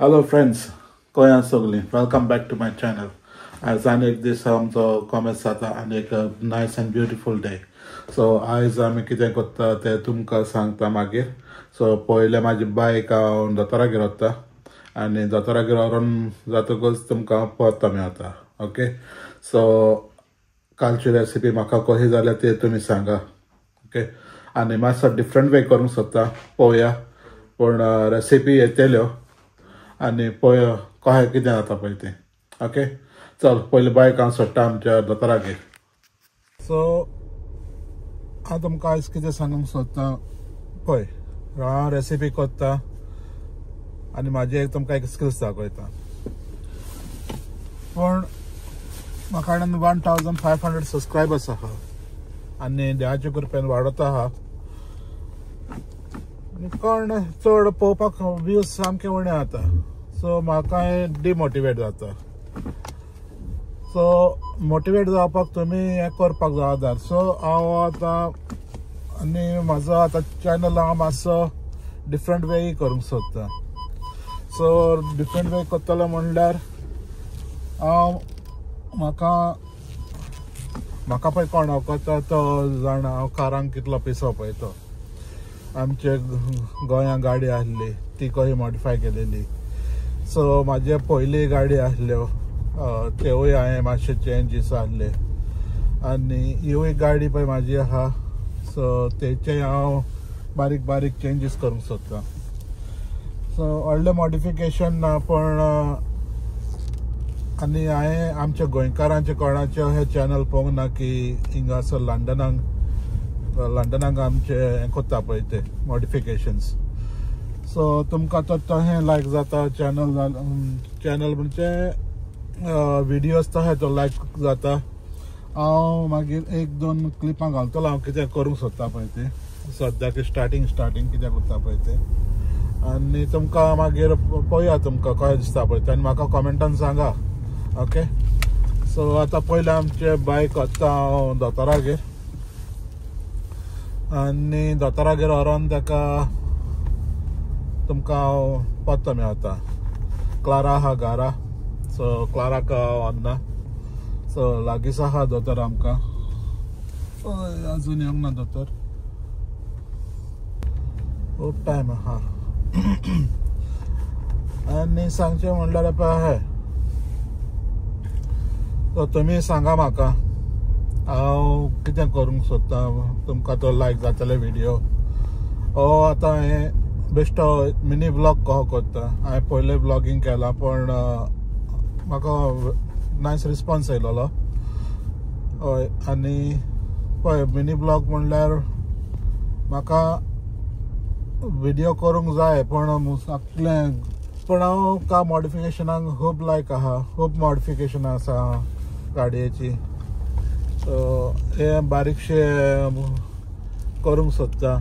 Hello friends, Koyan Sogli. Welcome back to my channel. As अनेक दीस आमचो comment जाता आनी एक नायस एंड ब्युटिफूल डे. सो आयज आमी कितें करता तें तुमकां सांगता मागीर. सो पयले म्हाजी बायक हांव दोतोरागेर वता आनी दोतोरागेर व्हरून जातकच तुमकां परतो मेळटा. ओके. सो कालची रेसिपी म्हाका कशी जाल्या ती तुमी सांगा. ओके. आनी मातसो डिफरंट वे करूंक सोदता पळोवया. पूण रेसिपी येतल्यो आनी पळय कशें कितें जाता पळय तें. ओके. चल पयलीं बायक हांव सोडटा आमच्या दोतोरागेर. सो हांव तुमकां आयज कितें सांगूंक सोदता पळय. हांव रेसिपी करता आनी म्हाजे एक तुमकां एक स्किल्स दाखयता. पूण म्हाका 1500 सबस्क्रायबर्स आहा आनी देवाच्या कृपेन वाडत आहा. कोण चड पळोवपाक व्यूज सामके उणे जाता. सो म्हाका डिमोटिवेट जाता. सो मोटिवेट जावपाक तुमी हें करपाक जबाबदार. सो हांव आतां आनी म्हाजो आतां चॅनल हांव मातसो डिफरंट वे करूंक सोदता. सो डिफरंट वे करतलो म्हणल्यार हांव म्हाका पळय कोण वळखता तो जाणा हांव कारांक कितलो पिसो पळय तो. आमचे गोंयां गाडी आसली ती कशी मॉडिफाय केलेली. सो म्हाजे पयली गाडी आसल्यो त्योय हांवें मातशे चेंजीस आहले आनी ह्योय गाडी पळय म्हाजी आहा. सो तेचे हांव बारीक बारीक चेंजीस करूंक सोदता. सो व्हडलें मॉडिफिकेशन ना पूण आनी हांवें आमच्या गोंयकारांचे कोणाचे हे चॅनल पळोवंक ना की हिंगासर लंडनाक आमचे हें कोत्ता पळय ते मॉडिफिकेशन्स. सो तुमकां तो तशें लायक जाता चॅनल म्हणजे विडियोज तशें तो लायक जाता. हांव मागीर 1-2 क्लिपां घालतलो हांव कितें करूंक सोदता पळय ते सद्याक स्टार्टींग कितें करता पळय ते. आनी तुमकां मागीर पळोवया तुमकां कशें दिसता पळय ते आनी म्हाका कॉमेंटान सांगा. ओके. सो आतां पयलें आमचे बायक वता हांव दोतोरागेर आनी दोतोरागेर व्हरोन ताका तुमकां हांव परतो मेळटा. क्लारा आहा घरा. सो क्लाराक हांव व्हरना. सो लागींच आहा दोतोर आमकां. आजून येवंक ना दोतोर. खूब टायम आहा. आनी सांगचें म्हणल्यार पळय अहें. सो तुमी सांगा म्हाका हांव कितें करूंक सोदता. तुमकां तो लायक जातले विडियो. आतां हें बेश्टो मिनी ब्लॉग कसो करता. हांवें पयलें ब्लॉगींग केलां पण म्हाका नायस रिस्पॉन्स येयलोलो. हय. आनी पळय मिनी ब्लॉग म्हणल्यार म्हाका विडियो करूंक जाय पूण हांव का मॉडिफिकेशनाक खूब लायक आहा. खूब मॉडिफिकेशन आसा गाडयेची. सो हे बारीकशे करूंक सोदता.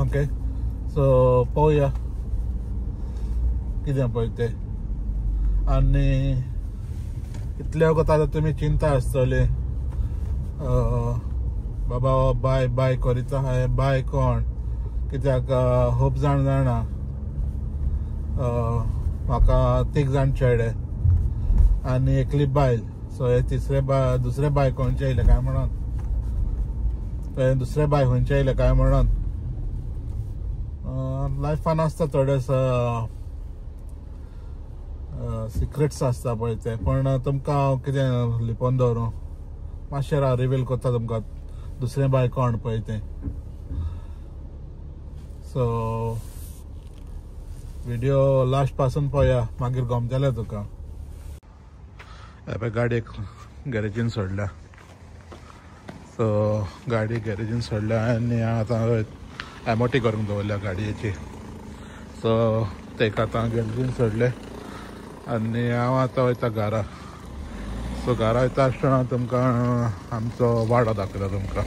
ओके. सो पळोवया कितें पळय तें. आनी इतले वगत आतां तुमी चिंता आसतली बाबा बाय करीता हांवें बाय कोण कित्याक खूब जाणा म्हाका 3 जाण चेडे आनी एकली बायल. सो हे दुसरे बाय खंयचे येयले काय म्हणून लायफान आसता थोडे सिक्रेट्स आसता पळय ते. पण तुमकां हांव कितें लिपोवन दवरूं मातशें रिवील करता तुमकां दुसरें बाय कोण पळय तें. सो विडियो लास्ट पासून पळोवया मागीर गमतलें तुका. हे गाडी गॅरेजीन सोडल्या. सो गाडी गॅरेजीन सोडल्या आनी आतां एमओटी करूंक दवरल्या गाडयेची. सो तेका आतां गॅरेजीन सोडले आनी हांव आतां वयता घरा. सो घरा वयता आसतना तुमकां आमचो वाडो दाखयता तुमकां.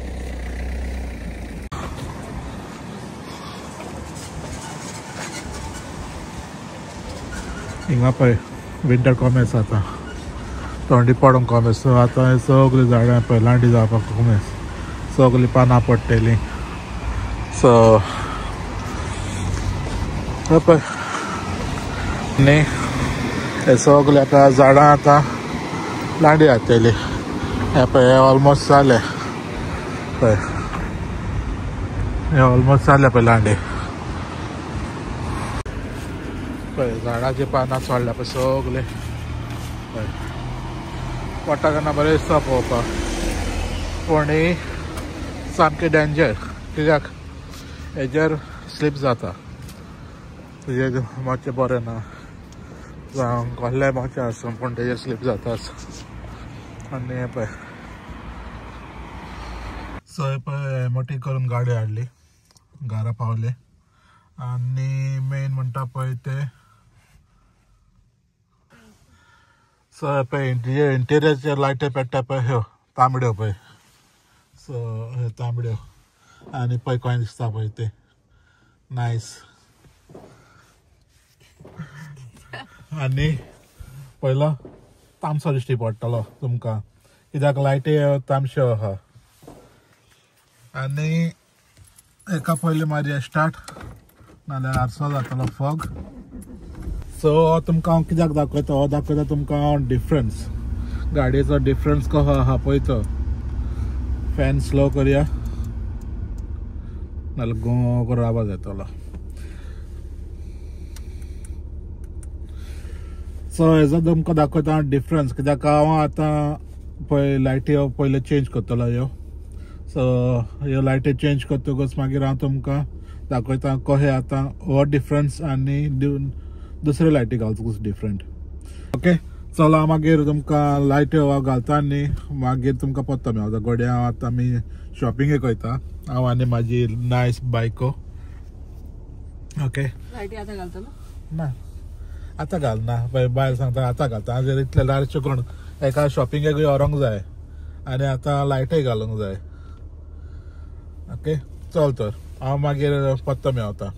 हिंगा पळय विंटर कॉमेस आतां थंडी पडूंक कॉमेस. सो आतां हे सगळीं झाडां पळय लांडी जावपाक कॉमेस. सगळीं पानां पडटलीं. सो पळय न्ही हे सगळे आतां झाडां आतां लांडी घातलेली हे पळय हे ऑलमोस्ट जाले पळय हे ऑलमोस्ट जाले पळय लांडी पळय झाडाची पानां सोडल्या पळय सगळे पळय पडटा तेन्ना बरें दिसता पळोवपाक पूण ही सामकें डेंजर कित्याक हेजेर स्लीप जाता तुजें मातशें बरें ना जावं कसलेंय मातशें आसूं पूण तेजेर स्लीप जाताच आनी हें पळय सो हे पळय मोठी करून गाडी हाडली घरा पावले आनी मेन म्हणटा पळय ते सो हे पळय इंटेरियरचे लायटी पेट्टा पळय ह्यो तांबड्यो पळय सो हे तांबड्यो आनी पळय कशें दिसता पळय ते नायस आनी पयलो तामसो दिश्टी पडटलो तुमकां कित्याक लायटी तामश्यो आहा आनी एका पयलीं मारया स्टार्ट नाल्यार आरसो जातलो फॉग सो हो तुमकां हांव कित्याक दाखयता हो दाखयता तुमकां हांव डिफरन्स गाडयेचो डिफरन्स कसो आहा पळय तो फॅन स्लो करया नाल्यार गो करून आवाज येतलो सो हेजो तुमकां दाखयता हांव डिफरन्स कित्याक हांव आतां पळय लायटी पयले चेंज करतलो ह्यो सो ह्यो लायटी चेंज करतकच मागीर हांव तुमकां दाखयता कशें आतां हो डिफरन्स आनी दुसरे लायटी घालतकच डिफरंट ओके चलो हांव मागीर तुमकां लायट्यो घालता आनी मागीर तुमकां पत्तो मेळटा घोड्या हांव आतां आमी शॉपिंगेक वयता हांव आनी म्हाजी नायस बायको ओके लायटी आतां घालतलो ना आतां घाल ना बायल सांगता आतां घालता हाजेर इतले लाडचे करून एका शॉपिंगेक व्हरोंक जाय आनी आतां लायटय घालूंक जाय ओके चल तर हांव मागीर पत्तो मेळता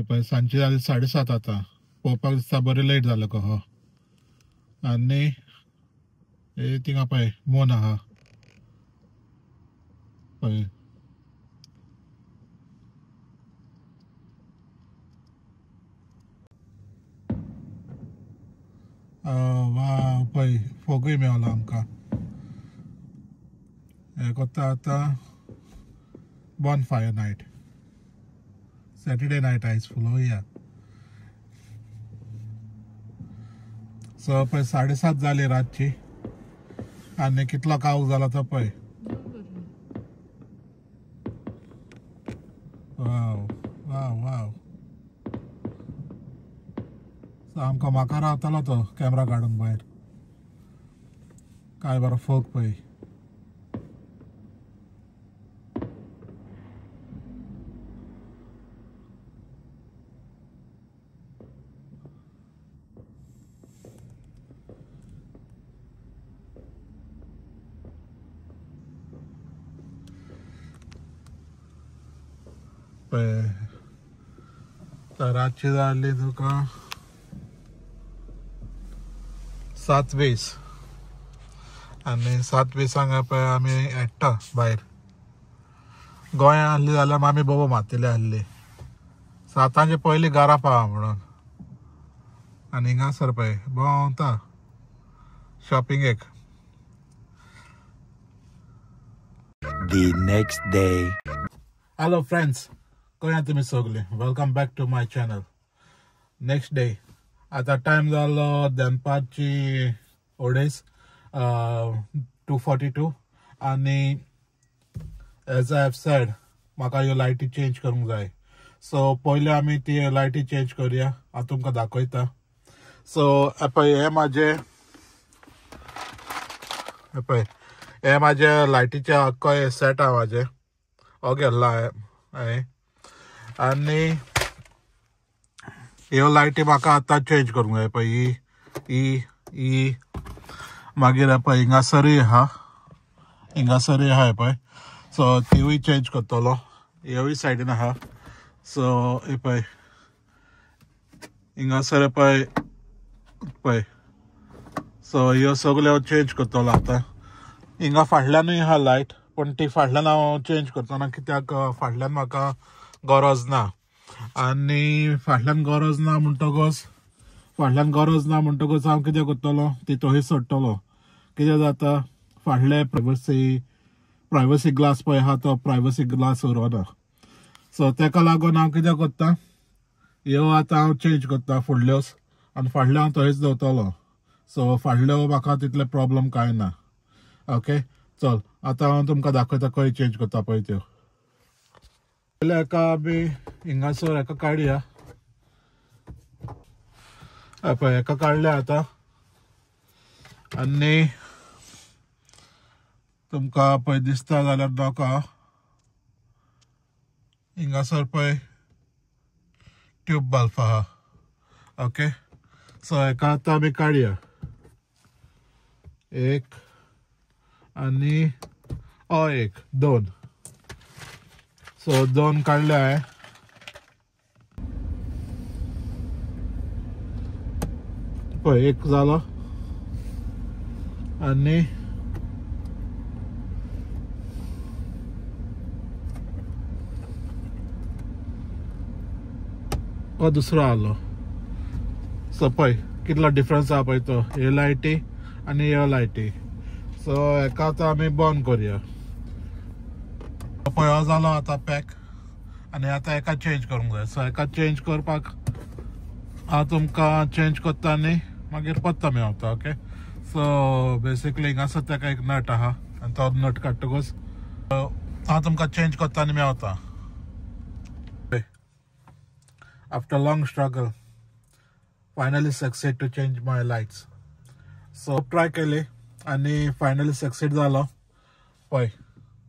पळय सांजची जाली 7:30 आतां पळोवपाक दिसता बरें लेट जालो कहो आनी हे थिंगा पळय मून आहा पळय वाव पळय फोगूय मेळलो आमकां हे कोत्ता आतां बॉनफायर नायट सॅटरडे नायट आयज फुल या सो पळय 7:30 जाली रातची आनी कितलो काळोख जाला तो पळय वाव वाव वाव आमकां म्हाका रावतलो तो कॅमेरा काडून भायर काय बरो फोग पळय रातची जाली तुका 7:20 आनी 7:20 पळय आमी येता भायर गोंया आहली जाल्यार मामी बोबो मारतले आहली 7 पयलीं घरा पावा म्हणून आनी हिंगासर पळय भोंवता शॉपिंगेक The next day. Hello friends, कशें तुमी सगळे welcome back to my channel next day आतां टायम जालो दनपारची ओडेस 2:42 आनी एज आय हॅव सेड म्हाका ह्यो लायटी चेंज करूंक जाय सो पयले आमी ती लायटी चेंज करया हांव तुमकां दाखयता सो पळय हे म्हाजे लायटीचे आख्खो सेट आहा म्हाजे हो गेल्लो हांवें आनी ह्यो लायटी म्हाका आतां चेंज करूंक जाय पळय ही मागीर पळय हिंगासरूय आहा पळय सो तिवूय चेंज करतलो ह्योय सायडीन आहा सो हे पळय हिंगासर पळय सो ह्यो सगल्यो चेंज करतलो आतां हिंगा फाटल्यानूय आहा लायट पण ती फाटल्यान हांव चेंज करतना कित्याक फाटल्यान म्हाका गरज ना आनी फाटल्यान गरज ना म्हणटकच हांव कितें करतलो ती तशीच सोडटलो कितें जाता फाटले प्रायवसी ग्लास पळय आहा तो प्रायवसी ग्लास उरोना सो तेका लागून हांव कितें करता ह्यो आतां हांव चेंज करता फुडल्योच आनी फाटल्यो हांव थंयच दवरतलो सो फाटल्यो म्हाका तितले प्रॉब्लम कांय ना ओके चल आतां हांव तुमकां दाखयता खंय चेंज करता पळय त्यो पयले हेका आमी हिंगासर हेका काडया पळय हेका काडल्या आतां आनी तुमकां पळय दिसता जाल्यार नाका हिंगासर पळय ट्यूब बल्ब आहा ओके सो हेका आतां आमी काडया एक आनी एक दोन सो दोन काडले हांवें पळय एक जालो आनी दुसरो आलो सो पळय कितलो डिफरन्स आहा पळय तो ह्यो लायटी आनी ह्यो लायटी सो हेका आतां आमी बंद करुया पळय हो जालो आतां पॅक आनी आतां हेका चेंज करूंक जाय सो हेका चेंज करपाक हांव तुमकां चेंज करता आनी मागीर परतो मेळता ओके सो बेसिकली हिंगासर तेका एक नट आहा आनी तो नट काडटकच हांव तुमकां चेंज करता आनी मेळता After long struggle, finally succeed to change my lights. So try केली आणि finally succeed जालो पळय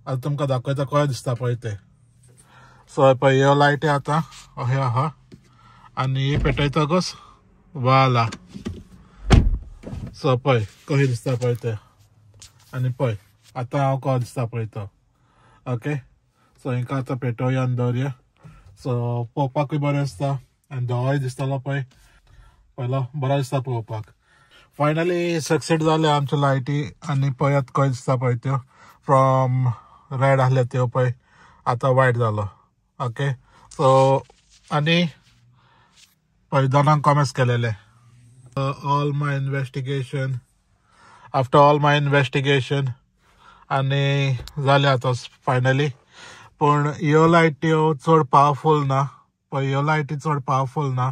आता तुमकां दाखयता कशें दिसता पळय ते सो पळय ह्यो लायटी आतां अशें आहा आनी ही पेटयतकच वाला सो पळय कशें दिसता पळय ते आनी पळय आतां हांव कसो दिसता पळय तो ओके सो हिंका आतां पेटोवया आनी दवरया सो पळोवपाकूय बरें दिसता आनी धवोय दिसतालो पळय पयलो बरो दिसता पळोवपाक फायनली सक्सेड जाले आमच्यो लायटी आनी पळयात कशें दिसता पळय त्यो फ्रॉम रेड आहले त्यो पळय आतां वायट जालो ओके सो आनी पळय दोनांक कॉमेंट्स केलेले आफ्टर ऑल माय इन्वेस्टिगेशन आनी जाले आतां फायनली पण ह्यो लायट्यो चड पावरफूल ना पळय ह्यो लायटी चड पावरफूल ना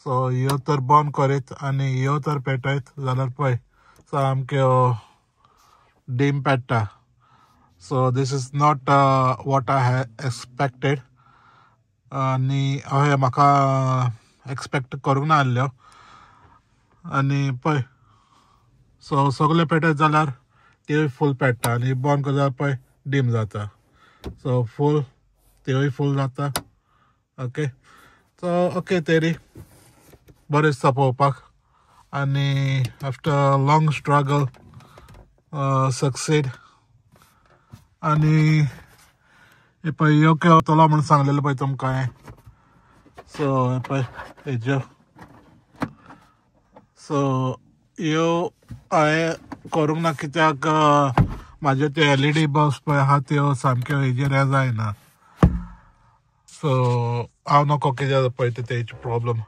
सो ह्यो तर बंद करीत आनी ह्यो तर पेटयत जाल्यार पळय सामक्यो डीम पेट्टा so this is not what I have expected आनी अशें म्हाका एक्सपेक्ट करूंक ना आसल्यो आनी पळय सो सगळे पेटयत जाल्यार त्योय फूल पेट्टा आनी बंद करता जाल्यार पळय डीम जाता सो फूल त्योय फूल जाता ओके सो ओके तेरी बरें दिसता पळोवपाक आनी आफ्टर लॉंग स्ट्रगल सक्सेड आनी हे पळय ह्यो केवतलो म्हूण सांगलेलो पळय तुमकां हांवें सो हे पळय हेज्यो सो ह्यो हांवें करूंक ना कित्याक म्हाज्यो त्यो LED बल्ब्स पळय आहा त्यो सामक्यो हेजेर हे जायना सो हांव नको कितें पळय तेची प्रॉब्लम